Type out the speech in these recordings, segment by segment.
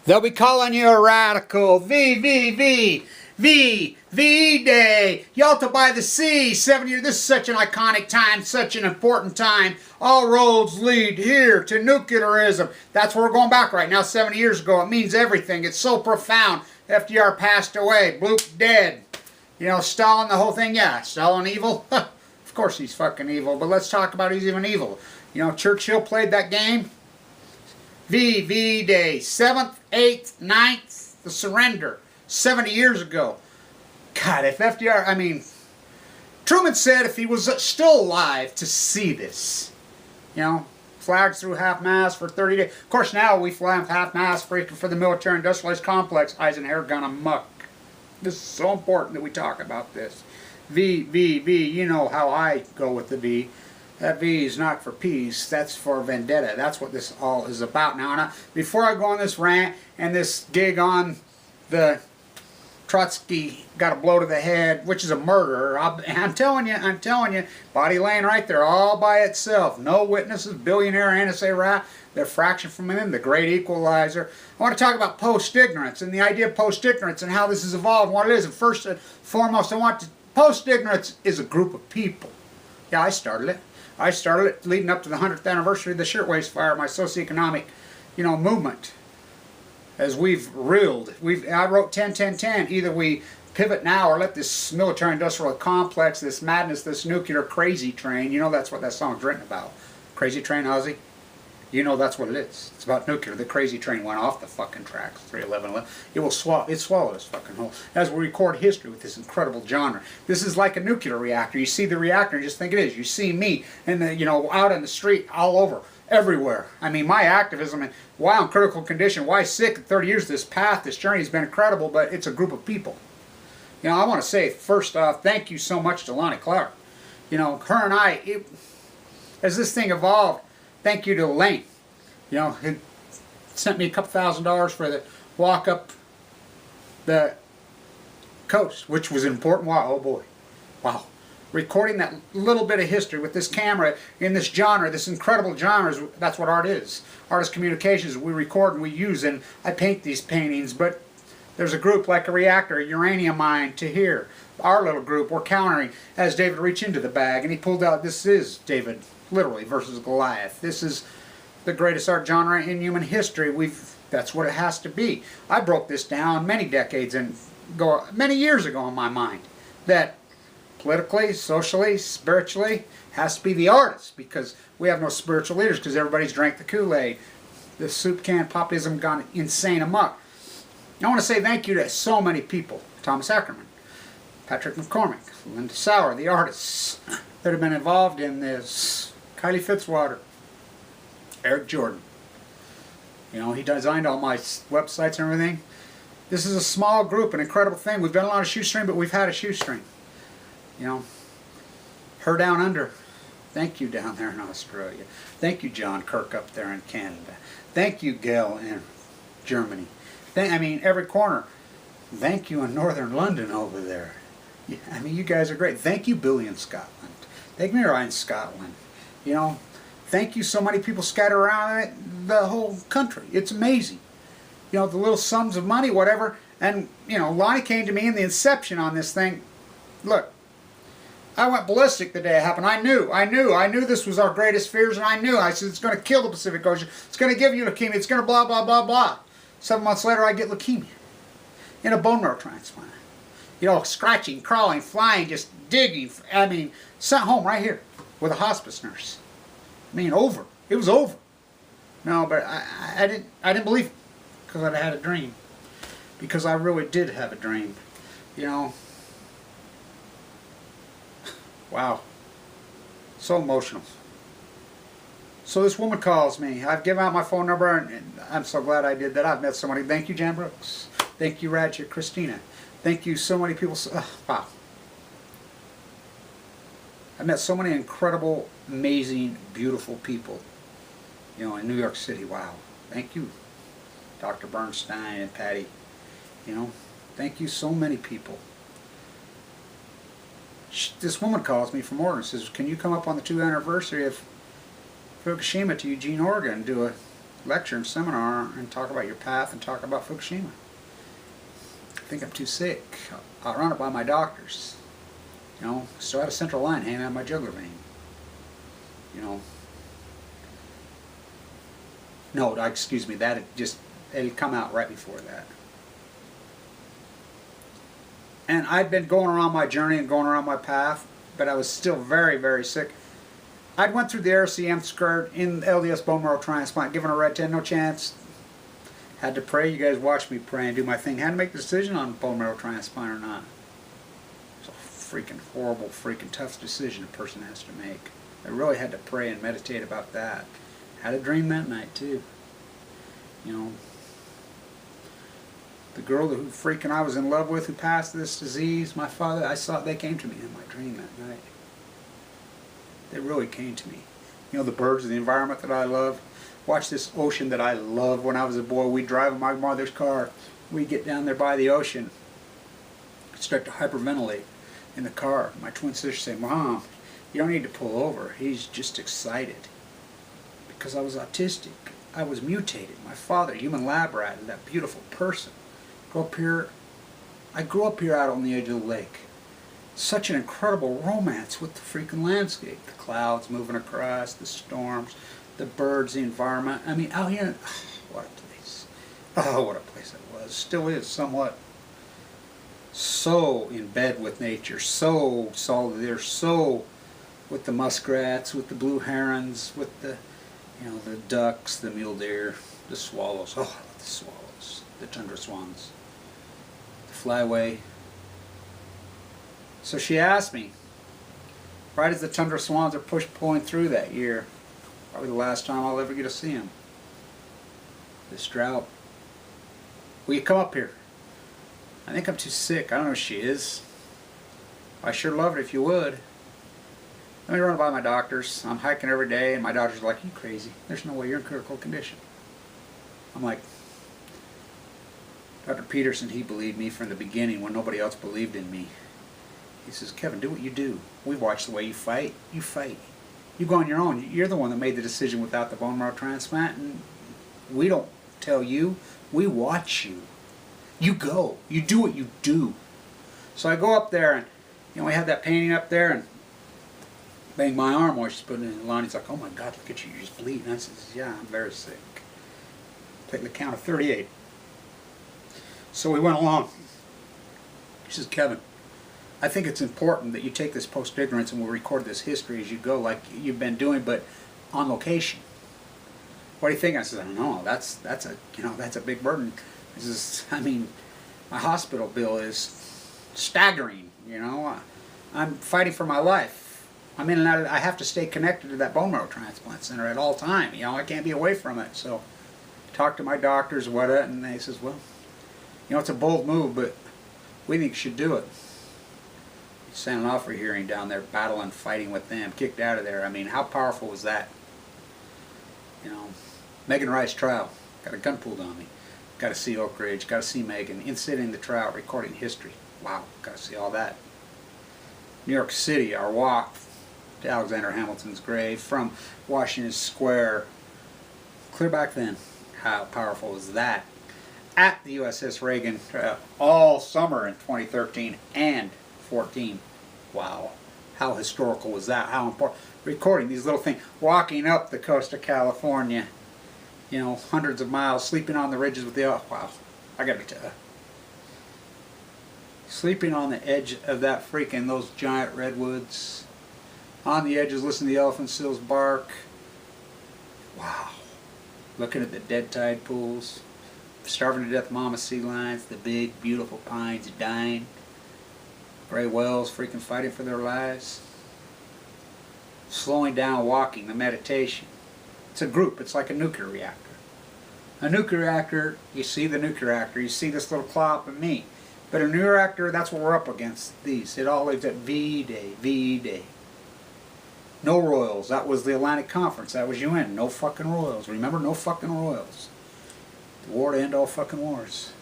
They'll be calling you a radical. V Day. Yalta by the sea. 7 years. This is such an iconic time, such an important time. All roads lead here to nuclearism. That's where we're going back right now. 70 years ago. It means everything. It's so profound. FDR passed away. Bloop dead. You know, Stalin, the whole thing. Yeah, Stalin evil. Of course he's fucking evil. But let's talk about he's even evil. You know, Churchill played that game. V Day, 7th, 8th, 9th, the surrender, 70 years ago. God, if FDR, I mean, Truman said if he was still alive to see this, you know, flags through half-mast for 30 days. Of course, now we fly half-mast for the military-industrialized complex. Eisenhower gone amok. This is so important that we talk about this. V, you know how I go with the V. That V is not for peace, that's for vendetta. That's what this all is about now. And before I go on this rant and this gig on the Trotsky got a blow to the head, which is a murder, I'm telling you, body laying right there all by itself. No witnesses, billionaire NSA rat, the fraction from him, the great equalizer. I want to talk about post-ignorance and the idea of post-ignorance and how this has evolved and what it is. And first and foremost, post-ignorance is a group of people. Yeah, I started it. I started it leading up to the 100th anniversary of the Shirtwaist Fire, my socioeconomic, you know, movement. As we've reeled, I wrote 10-10-10. Either we pivot now or let this military-industrial complex, this madness, this nuclear crazy train. You know that's what that song's written about. Crazy Train, Ozzy. You know that's what it is. It's about nuclear. The crazy train went off the fucking tracks. 311. It swallowed its fucking whole. As we record history with this incredible genre. This is like a nuclear reactor. You see the reactor and just think it is. You see me and you know, out in the street, all over, everywhere. I mean, my activism and why I'm critical condition, why sick in 30 years, this path, this journey has been incredible, but it's a group of people. You know, I want to say first off, thank you so much to Lonnie Clark. You know, her and I, as this thing evolved, thank you to Elaine. You know, he sent me a couple $1,000s for the walk up the coast, which was important. Wow, oh boy. Wow. Recording that little bit of history with this camera in this genre, this incredible genre, that's what art is. Art is communications. We record and we use, and I paint these paintings, but there's a group like a reactor, a uranium mine to here. Our little group, we're countering as David reached into the bag, and he pulled out, this is David, literally, versus Goliath. This is the greatest art genre in human history. That's what it has to be. I broke this down many decades and many years ago in my mind, that politically, socially, spiritually, has to be the artist, because we have no spiritual leaders because everybody's drank the Kool-Aid. The soup can populism gone insane amok. I want to say thank you to so many people. Thomas Ackerman, Patrick McCormick, Linda Sauer, the artists that have been involved in this. Kylie Fitzwater, Eric Jordan. You know, he designed all my websites and everything. This is a small group, an incredible thing. We've done a lot of shoestring, but we've had a shoestring. You know, her down under. Thank you down there in Australia. Thank you, John Kirk up there in Canada. Thank you, Gail in Germany. I mean, every corner. Thank you in northern London over there. Yeah, I mean, you guys are great. Thank you, Billy in Scotland. Thank me, Ryan in Scotland. You know, thank you so many people scattered around the whole country. It's amazing. You know, the little sums of money, whatever. And, you know, Lonnie came to me in the inception on this thing. Look, I went ballistic the day it happened. I knew this was our greatest fears, and I knew. I said, it's going to kill the Pacific Ocean. It's going to give you leukemia. It's going to blah, blah, blah, blah. 7 months later, I get leukemia in a bone marrow transplant. You know, scratching, crawling, flying, just digging. I mean, sent home right here with a hospice nurse. I mean, over. It was over. No, but I didn't believe it because I had a dream. Because I really did have a dream. You know. Wow. So emotional. So this woman calls me. I've given out my phone number, and I'm so glad I did that. I've met somebody. Thank you, Jan Brooks. Thank you, Radja, Christina. Thank you, so many people. Wow. I met so many incredible, amazing, beautiful people, you know, in New York City. Wow. Thank you, Dr. Bernstein and Patty. You know, thank you, so many people. This woman calls me from Oregon and says, can you come up on the 2nd anniversary of Fukushima to Eugene, Oregon, and do a lecture and seminar and talk about your path and talk about Fukushima. I think I'm too sick. I'll run it by my doctors. You know, still had a central line hanging out of my jugular vein. You know. No, excuse me, that it'd come out right before that. And I'd been going around my journey and going around my path, but I was still very, very sick. I'd went through the RCM skirt in LDS bone marrow transplant, given a red 10, no chance. Had to pray. You guys watched me pray and do my thing. Had to make the decision on bone marrow transplant or not. It's a freaking horrible, freaking tough decision a person has to make. I really had to pray and meditate about that. Had a dream that night too. You know, the girl who freaking I was in love with who passed this disease, my father, I saw they came to me in my dream that night. They really came to me. You know, the birds, the environment that I love. Watch this ocean that I loved when I was a boy. We'd drive in my mother's car. We'd get down there by the ocean. I'd start to hyperventilate in the car. My twin sister say, "Mom, you don't need to pull over." He's just excited. Because I was autistic. I was mutated. My father, human lab rat, that beautiful person. Grew up here. I grew up here out on the edge of the lake. Such an incredible romance with the freaking landscape. The clouds moving across, the storms, the birds, the environment. I mean, out here, what a place. Oh, what a place it was. Still is somewhat. So in bed with nature, so solid there, so with the muskrats, with the blue herons, with the, you know, the ducks, the mule deer, the swallows. Oh, I love the swallows, the tundra swans, the flyway. So she asked me, right as the tundra swans are pulling through that year, probably the last time I'll ever get to see them, this drought, will you come up here? I think I'm too sick. I don't know if she is. I sure love it if you would. Let me run by my doctors. I'm hiking every day, and my doctors are like, "You crazy. There's no way, you're in critical condition." I'm like, Dr. Peterson, he believed me from the beginning when nobody else believed in me. He says, "Kevin, do what you do. We've watched the way you fight. You fight. You go on your own. You're the one that made the decision without the bone marrow transplant, and we don't tell you. We watch you. You go. You do what you do." So I go up there, and you know, we had that painting up there, and bang my arm while she's putting it in. Lonnie's like, "Oh my God, look at you, you're just bleeding." I says, "Yeah, I'm very sick." Taking the count of 38. So we went along. She says, "Kevin, I think it's important that you take this post-ignorance and we'll record this history as you go, like you've been doing, but on location. What do you think?" I said, "I don't know. That's a big burden." This is, I mean, my hospital bill is staggering. You know, I'm fighting for my life. I'm in and out of. I have to stay connected to that bone marrow transplant center at all time. You know, I can't be away from it. So, talk to my doctors, and they says, "Well, you know, it's a bold move, but we think you should do it." Sent an offer hearing down there, battling, fighting with them, kicked out of there. I mean, how powerful was that? You know, Megan Rice trial, got a gun pulled on me. Got to see Oak Ridge, got to see Megan, in the trial, recording history. Wow, got to see all that. New York City, our walk to Alexander Hamilton's grave from Washington Square. Clear back then, how powerful was that? At the USS Reagan all summer in 2013 and 14. Wow, how historical was that? How important. Recording these little things, walking up the coast of California, you know, hundreds of miles, sleeping on the ridges with the, oh, wow, I gotta tell you. Sleeping on the edge of that freaking, those giant redwoods, on the edges, listening to the elephant seals bark. Wow. Looking at the dead tide pools, starving to death mama sea lions, the big, beautiful pines dying, gray whales freaking fighting for their lives. Slowing down, walking, the meditation. It's a group. It's like a nuclear reactor. A nuclear reactor, you see the nuclear reactor, you see this little clop of me. But a nuclear reactor, that's what we're up against. These. It all lives at V-Day, V-Day. No royals. That was the Atlantic Conference. That was UN. No fucking royals. Remember, no fucking royals. The war to end all fucking wars.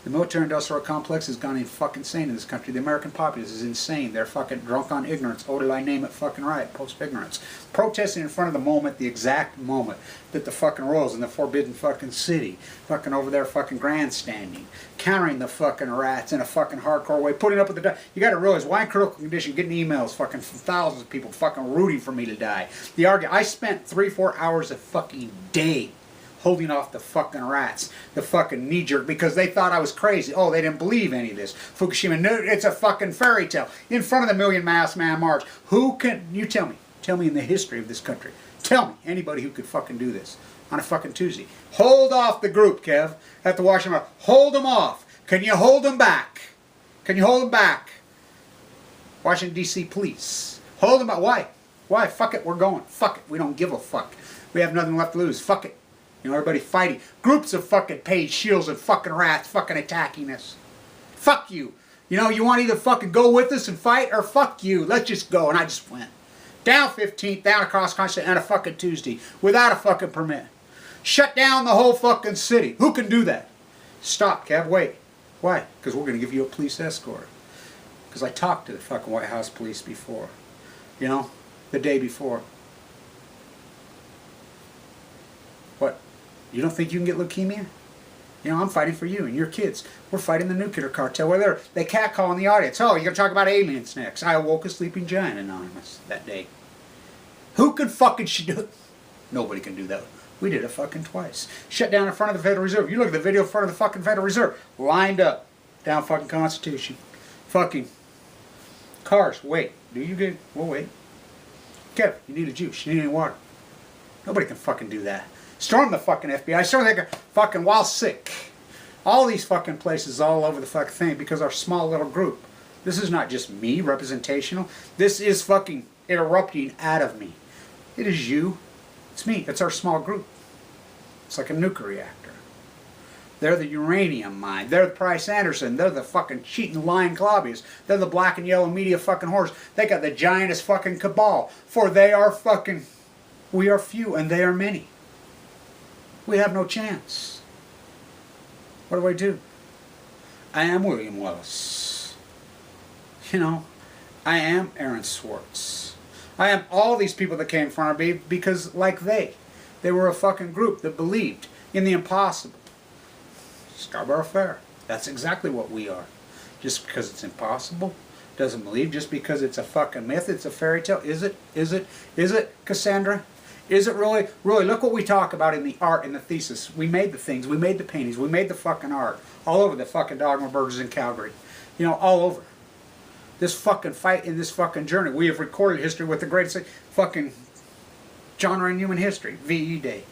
The military-industrial complex has gone fucking insane in this country. The American populace is insane. They're fucking drunk on ignorance. Oh, did I name it fucking right? Post-ignorance. Protesting in front of the moment, the exact moment that the fucking royals in the forbidden fucking city, fucking over there fucking grandstanding, countering the fucking rats in a fucking hardcore way, putting up with the... You gotta realize, why in critical condition, getting emails fucking from thousands of people fucking rooting for me to die. The argument, I spent 3-4 hours a fucking day holding off the fucking rats, the fucking knee-jerk, because they thought I was crazy. Oh, they didn't believe any of this. Fukushima, no, it's a fucking fairy tale. In front of the Million Masked Man March. Who can, you tell me in the history of this country, tell me anybody who could fucking do this on a fucking Tuesday. Hold off the group, Kev, at the Washington. Hold them off. Can you hold them back? Can you hold them back? Washington, D.C. police. Hold them back. Why? Why? Fuck it, we're going. Fuck it, we don't give a fuck. We have nothing left to lose. Fuck it. You know, everybody fighting. Groups of fucking paid shields and fucking rats fucking attacking us. Fuck you. You know, you want to either fucking go with us and fight, or fuck you. Let's just go. And I just went. Down 15th, down across country on a fucking Tuesday. Without a fucking permit. Shut down the whole fucking city. Who can do that? Stop, Kev. Wait. Why? Because we're going to give you a police escort. Because I talked to the fucking White House police before. You know, the day before. What? You don't think you can get leukemia? You know, I'm fighting for you and your kids. We're fighting the nuclear cartel. Where they catcall in the audience. Oh, you're going to talk about aliens next. I awoke a sleeping giant, Anonymous, that day. Who can fucking do it? Nobody can do that. We did it fucking twice. Shut down in front of the Federal Reserve. You look at the video in front of the fucking Federal Reserve. Lined up. Down fucking Constitution. Fucking cars. Wait. Do you get... We'll wait. Kev, you need a juice. You need any water. Nobody can fucking do that. Storm the fucking FBI. Storm the fucking while sick. All these fucking places all over the fucking thing because our small little group. This is not just me, representational. This is fucking erupting out of me. It is you. It's me. It's our small group. It's like a nuclear reactor. They're the uranium mine. They're the Price Anderson. They're the fucking cheating lying lobbyists. They're the black and yellow media fucking whores. They got the giantest fucking cabal. For they are fucking... We are few and they are many. We have no chance. What do I do? I am William Wallace. You know, I am Aaron Swartz. I am all these people that came in front of me because, like they were a fucking group that believed in the impossible. Scarborough Fair. That's exactly what we are. Just because it's impossible, doesn't believe. Just because it's a fucking myth, it's a fairy tale. Is it? Is it? Is it, Cassandra? Is it really? Really, look what we talk about in the art and the thesis. We made the things. We made the paintings. We made the fucking art. All over the fucking Dogma Burgers in Calgary. You know, all over. This fucking fight in this fucking journey. We have recorded history with the greatest fucking genre in human history. VE Day.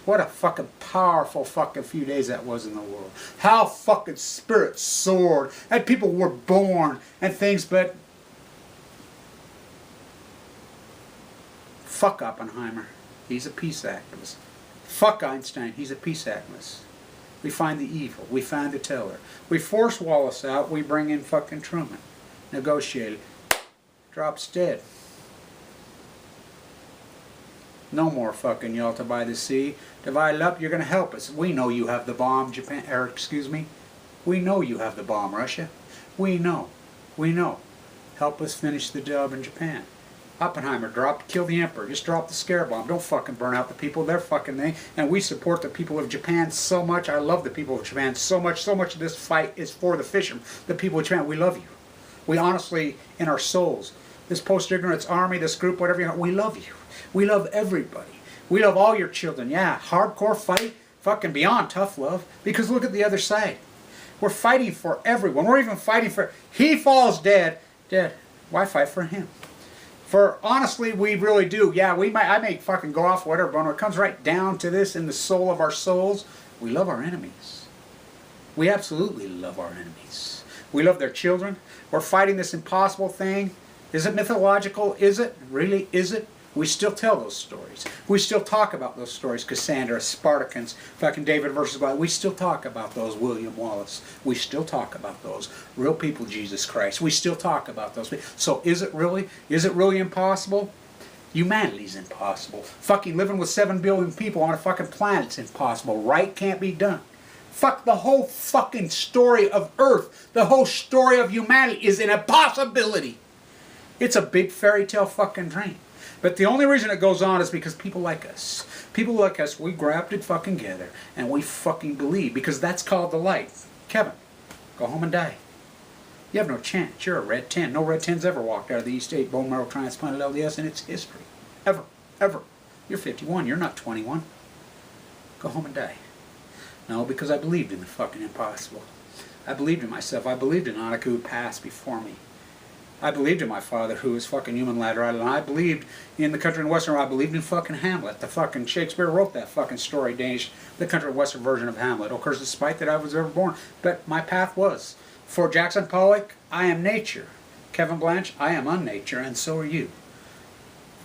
What a fucking powerful fucking few days that was in the world. How fucking spirits soared. And people were born and things, but... Fuck Oppenheimer. He's a peace activist. Fuck Einstein. He's a peace activist. We find the evil. We find the teller. We force Wallace out. We bring in fucking Truman. Negotiated. Drops dead. No more fucking Yalta by the sea. Divide it up. You're going to help us. We know you have the bomb, Japan. Or, excuse me. We know you have the bomb, Russia. We know. We know. Help us finish the job in Japan. Oppenheimer kill the emperor, just drop the scare bomb. Don't fucking burn out the people. They're fucking thing. And we support the people of Japan so much. I love the people of Japan so much. So much of this fight is for the fishermen. The people of Japan, we love you. We honestly, in our souls, this post-ignorance army, this group, whatever you know, we love you. We love everybody. We love all your children. Yeah, hardcore fight, fucking beyond tough love. Because look at the other side. We're fighting for everyone. We're even fighting for... He falls dead. Dead. Why fight for him? For honestly, we really do. Yeah, I may fucking go off whatever, but when it comes right down to this in the soul of our souls, we love our enemies. We absolutely love our enemies. We love their children. We're fighting this impossible thing. Is it mythological? Is it? Really? Is it? We still tell those stories. We still talk about those stories. Cassandra, Spartacus, fucking David versus Goliath. We still talk about those. William Wallace. We still talk about those. Real people, Jesus Christ. We still talk about those. So is it really? Is it really impossible? Humanity's impossible. Fucking living with 7 billion people on a fucking planet's impossible. Right can't be done. Fuck, the whole fucking story of Earth, the whole story of humanity is an impossibility. It's a big fairy tale fucking dream. But the only reason it goes on is because people like us. People like us, we grabbed it fucking together and we fucking believe, because that's called the light. Kevin, go home and die. You have no chance. You're a red 10. No red 10's ever walked out of the East 8 bone marrow transplanted LDS in its history. Ever. Ever. You're 51. You're not 21. Go home and die. No, because I believed in the fucking impossible. I believed in myself. I believed in Anak who passed before me. I believed in my father who was fucking human ladder idol. And I believed in the country in Western. I believed in fucking Hamlet. The fucking Shakespeare wrote that fucking story, Danish, the country Western version of Hamlet. Of course, despite that I was ever born. But my path was. For Jackson Pollock, I am nature. Kevin Blanch, I am unnature, and so are you.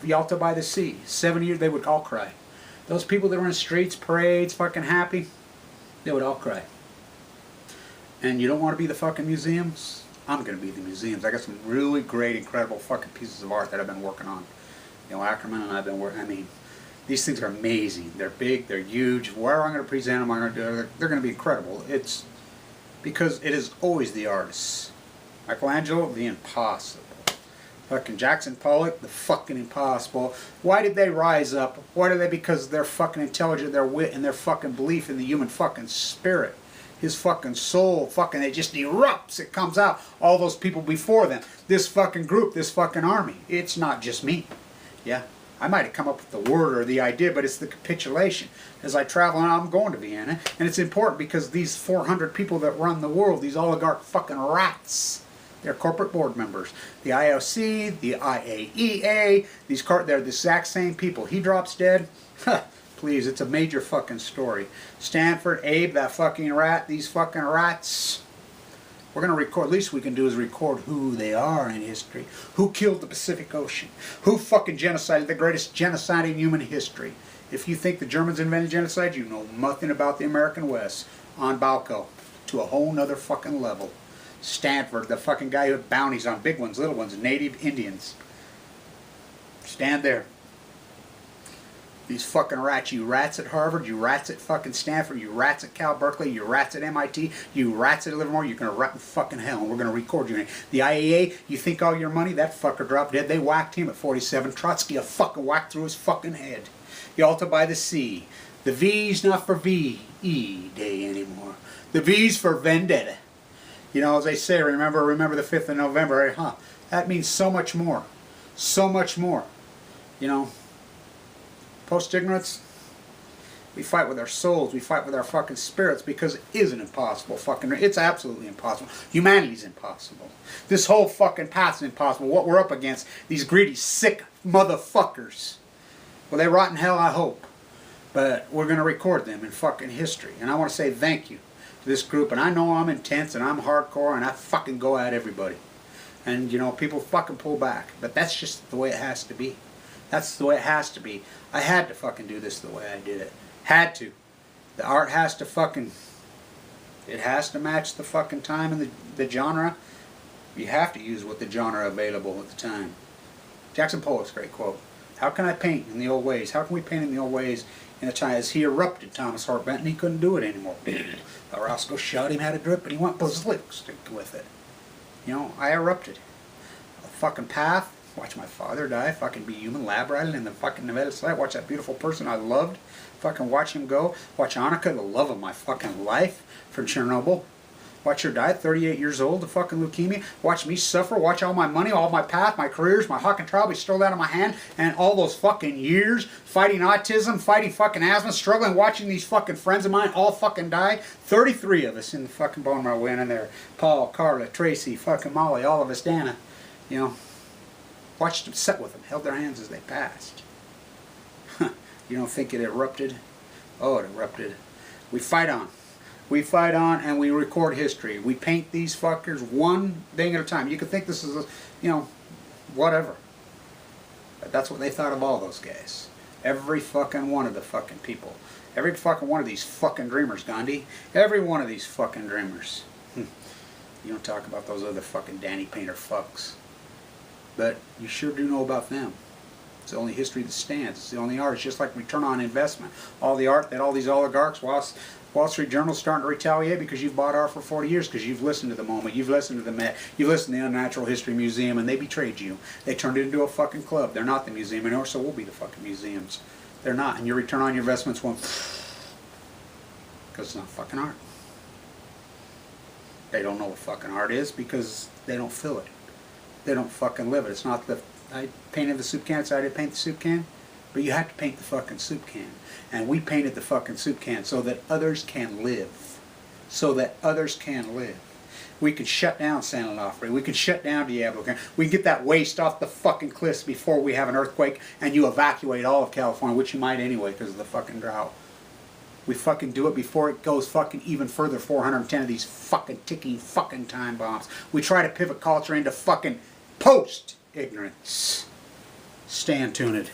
Yalta by the sea, 7 years, they would all cry. Those people that were in the streets, parades, fucking happy, they would all cry. And you don't want to be the fucking museums? I'm going to be the museums. I got some really great, incredible fucking pieces of art that I've been working on. You know, Ackerman and I've been working, I mean, these things are amazing. They're big, they're huge. Where I'm going to present them, I'm going to do it, they're going to be incredible. It's because it is always the artists. Michelangelo, the impossible. Fucking Jackson Pollock, the fucking impossible. Why did they rise up? Why did they? Because they're fucking intelligent, their wit, and their fucking belief in the human fucking spirit. His fucking soul, fucking, it just erupts. It comes out. All those people before them. This fucking group, this fucking army. It's not just me. Yeah. I might have come up with the word or the idea, but it's the capitulation. As I travel, and I'm going to Vienna, and it's important because these 400 people that run the world, these oligarch fucking rats, they're corporate board members. The IOC, the IAEA, they're the exact same people. He drops dead. Please, it's a major fucking story. Stanford, Abe, that fucking rat, these fucking rats. We're going to record, least we can do is record who they are in history. Who killed the Pacific Ocean? Who fucking genocided, the greatest genocide in human history? If you think the Germans invented genocide, you know nothing about the American West. On Balco, to a whole nother fucking level. Stanford, the fucking guy who had bounties on big ones, little ones, native Indians. Stand there. These fucking rats, you rats at Harvard, you rats at fucking Stanford, you rats at Cal Berkeley, you rats at MIT, you rats at Livermore, you're going to rot in fucking hell, and we're going to record you. The IAEA, you think all your money? That fucker dropped dead. They whacked him at 47. Trotsky a fucking whack through his fucking head. Yalta by the sea. The V's not for V-E Day anymore. The V's for vendetta. You know, as they say, remember the 5th of November, right? Huh? That means so much more. So much more. You know, post-ignorance, we fight with our souls, we fight with our fucking spirits, because it isn't impossible. Fucking, it's absolutely impossible. Humanity's impossible. This whole fucking path's impossible. What we're up against, these greedy, sick motherfuckers. Well, they rot in hell, I hope. But we're going to record them in fucking history. And I want to say thank you to this group. And I know I'm intense and I'm hardcore and I fucking go at everybody. And, you know, people fucking pull back. But that's just the way it has to be. That's the way it has to be. I had to fucking do this the way I did it. Had to. The art has to fucking... It has to match the fucking time and the genre. You have to use what the genre available at the time. Jackson Pollock's great quote. How can I paint in the old ways? How can we paint in the old ways in a time as he erupted, Thomas Hart Benton? He couldn't do it anymore. Roscoe shot him, had a drip, and he went ballistic with it. You know, I erupted. A fucking path. Watch my father die. Fucking be human lab riding in the fucking Nevada site. Watch that beautiful person I loved. Fucking watch him go. Watch Annika, the love of my fucking life, from Chernobyl. Watch her die at 38 years old, the fucking leukemia. Watch me suffer. Watch all my money, all my path, my careers, my Hawking trial be stolen out of my hand. And all those fucking years fighting autism, fighting fucking asthma, struggling, watching these fucking friends of mine all fucking die. 33 of us in the fucking bone marrow went in there. Paul, Carla, Tracy, fucking Molly, all of us, Dana. You know, watched them, sat with them, held their hands as they passed. You don't think it erupted? Oh, it erupted. We fight on. We fight on and we record history. We paint these fuckers one thing at a time. You could think this is, a, you know, whatever. But that's what they thought of all those guys. Every fucking one of the fucking people. Every fucking one of these fucking dreamers, Gandhi. Every one of these fucking dreamers. You don't talk about those other fucking Danny Painter fucks. But you sure do know about them. It's the only history that stands. It's the only art. It's just like return on investment. All the art that all these oligarchs, Wall Street Journal's starting to retaliate because you've bought art for 40 years, because you've listened to the moment, you've listened to the Met, you've listened to the Unnatural History Museum, and they betrayed you. They turned it into a fucking club. They're not the museum anymore, so we'll be the fucking museums. They're not, and your return on your investments won't, because it's not fucking art. They don't know what fucking art is because they don't feel it. They don't fucking live it. It's not the, I painted the soup can, so I didn't paint the soup can. But you have to paint the fucking soup can. And we painted the fucking soup can so that others can live. So that others can live. We could shut down San Onofre. We could shut down Diablo. We can get that waste off the fucking cliffs before we have an earthquake and you evacuate all of California, which you might anyway because of the fucking drought. We fucking do it before it goes fucking even further, 410 of these fucking ticking fucking time bombs. We try to pivot culture into fucking post-ignorance. Stand tuned.